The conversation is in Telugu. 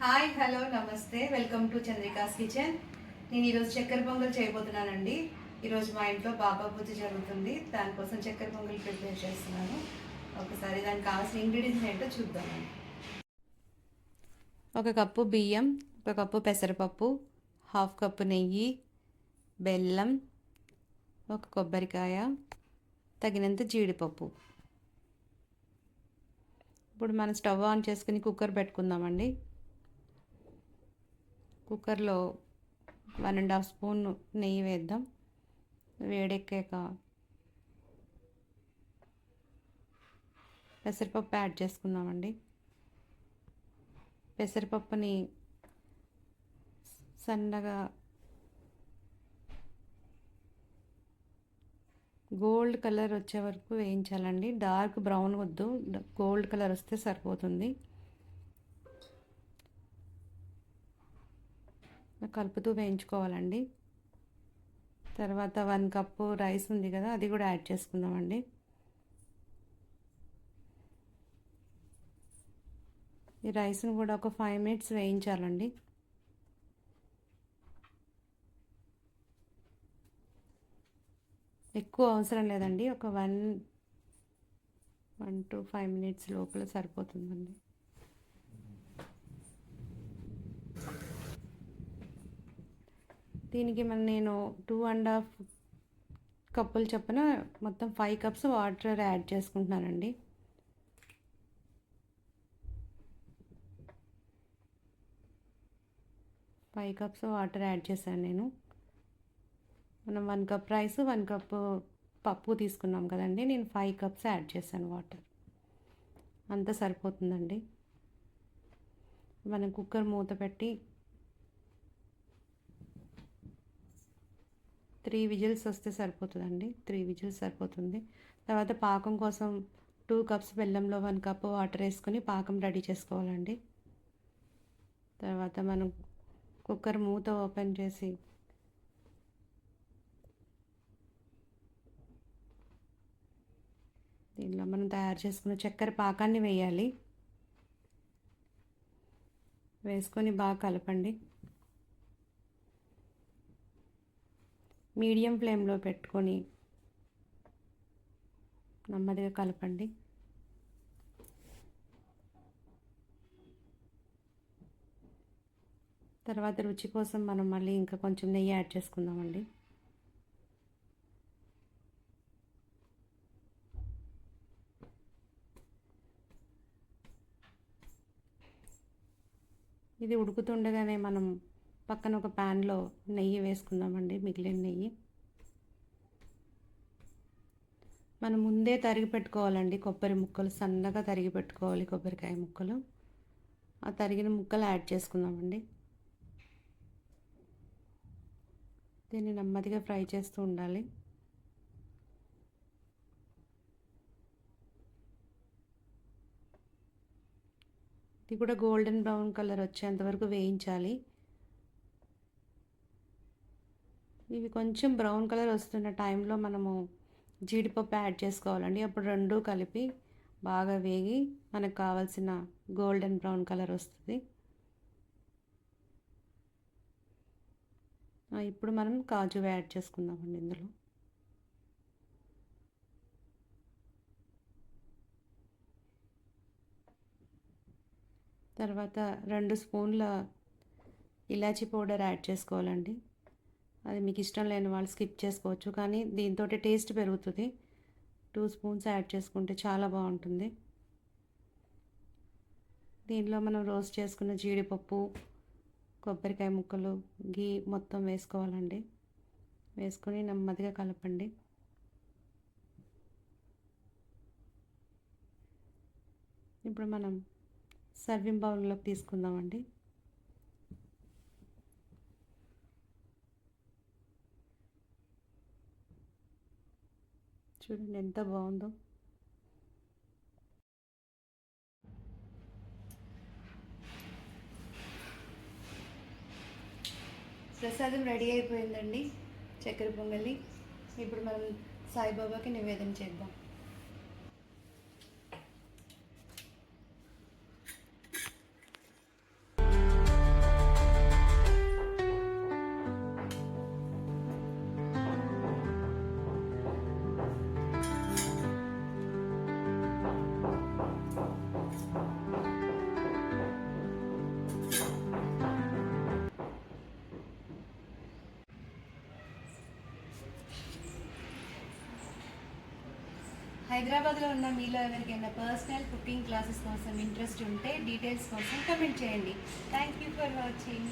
హాయ్ హలో నమస్తే వెల్కమ్ టు చంద్రికాస్ కిచెన్. నేను ఈరోజు చక్కెర పొంగల్ చేయబోతున్నానండి. ఈరోజు మా ఇంట్లో బాబా పూజ జరుగుతుంది, దానికోసం చక్కెర పొంగల్ ప్రిపేర్ చేస్తున్నాను. ఒకసారి దానికి కావాల్సిన ఇంగ్రీడియంట్స్ ఏంటో చూద్దామండి. ఒక కప్పు బియ్యం, ఒక కప్పు పెసరపప్పు, హాఫ్ కప్పు నెయ్యి, బెల్లం, ఒక కొబ్బరికాయ, తగినంత జీడిపప్పు. ఇప్పుడు మనం స్టవ్ ఆన్ చేసుకుని కుక్కర్ పెట్టుకుందామండి. కుక్కర్లో 1.5 స్పూన్ నెయ్యి వేద్దాం. వేడెక్కాక పెసరపప్పు యాడ్ చేసుకుందామండి. పెసరపప్పుని సన్నగా గోల్డ్ కలర్ వచ్చే వరకు వేయించాలండి. డార్క్ బ్రౌన్ వద్దు, గోల్డ్ కలర్ వస్తే సరిపోతుంది. కలుపుతూ వేయించుకోవాలండి. తర్వాత 1 కప్పు రైస్ ఉంది కదా, అది కూడా యాడ్ చేసుకుందామండి. ఈ రైస్ని కూడా ఒక 5 మినిట్స్ వేయించాలండి. ఎక్కువ అవసరం లేదండి, ఒక 1 to 5 మినిట్స్ లోపల సరిపోతుందండి. దీనికి నేను 2.5 కప్పులు చొప్పున మొత్తం 5 కప్స్ వాటర్ యాడ్ చేసుకుంటున్నానండి. ఫైవ్ కప్స్ వాటర్ యాడ్ చేశాను నేను. మనం 1 కప్ రైస్ 1 కప్పు పప్పు తీసుకున్నాం కదండి, నేను 5 కప్స్ యాడ్ చేశాను వాటర్. అంత సరిపోతుందండి. మనం కుక్కర్ మూత పెట్టి 3 విజిల్స్ వస్తే సరిపోతుందండి. 3 విజిల్స్ సరిపోతుంది. తర్వాత పాకం కోసం 2 కప్స్ బెల్లంలో 1 కప్పు వాటర్ వేసుకొని పాకం రెడీ చేసుకోవాలండి. తర్వాత మనం కుక్కర్ మూత ఓపెన్ చేసి దీనిలో మనం తయారు చేసుకున్న చక్కెర పాకాన్ని వేయాలి. వేసుకొని బాగా కలపండి. మీడియం ఫ్లేమ్లో పెట్టుకొని నెమ్మదిగా కలపండి. తర్వాత రుచి కోసం మనం మళ్ళీ ఇంకా కొంచెం నెయ్యి యాడ్ చేసుకుందామండి. ఇది ఉడుకుతుండగానే మనం పక్కన ఒక ప్యాన్లో నెయ్యి వేసుకుందామండి. మిగిలిన నెయ్యి మనం ముందే తరిగి పెట్టుకోవాలండి. కొబ్బరి ముక్కలు సన్నగా తరిగి పెట్టుకోవాలి, కొబ్బరికాయ ముక్కలు. ఆ తరిగిన ముక్కలు యాడ్ చేసుకుందామండి. దీన్ని నెమ్మదిగా ఫ్రై చేస్తూ ఉండాలి. ఇది కూడా గోల్డెన్ బ్రౌన్ కలర్ వచ్చేంత వరకు వేయించాలి. ఇవి కొంచెం బ్రౌన్ కలర్ వస్తున్న టైంలో మనము జీడిపప్పు యాడ్ చేసుకోవాలండి. అప్పుడు రెండు కలిపి బాగా వేగి మనకు కావాల్సిన గోల్డెన్ బ్రౌన్ కలర్ వస్తుంది. ఇప్పుడు మనం కాజు యాడ్ చేసుకుందామండి ఇందులో. తర్వాత 2 స్పూన్ల ఇలాచీ పౌడర్ యాడ్ చేసుకోవాలండి. అది మీకు ఇష్టం లేని వాళ్ళు స్కిప్ చేసుకోవచ్చు, కానీ దీంతో టేస్ట్ పెరుగుతుంది. 2 స్పూన్స్ యాడ్ చేసుకుంటే చాలా బాగుంటుంది. దీనిలో మనం రోస్ట్ చేసుకున్న జీడిపప్పు, కొబ్బరికాయ ముక్కలు, గీ మొత్తం వేసుకోవాలండి. వేసుకొని నెమ్మదిగా కలపండి. ఇప్పుడు మనం సర్వింగ్ బౌల్లోకి తీసుకుందామండి. చూడండి ఎంత బాగుందో. ప్రసాదం రెడీ అయిపోయిందండి, చక్కెర పొంగలి. ఇప్పుడు మనం సాయిబాబాకి నివేదన చేద్దాం. హైదరాబాద్లో ఉన్న మీలో ఎవరికైనా పర్సనల్ కుకింగ్ క్లాసెస్ కోసం ఇంట్రెస్ట్ ఉంటే డీటెయిల్స్ కోసం కమెంట్ చేయండి. Thank you for watching.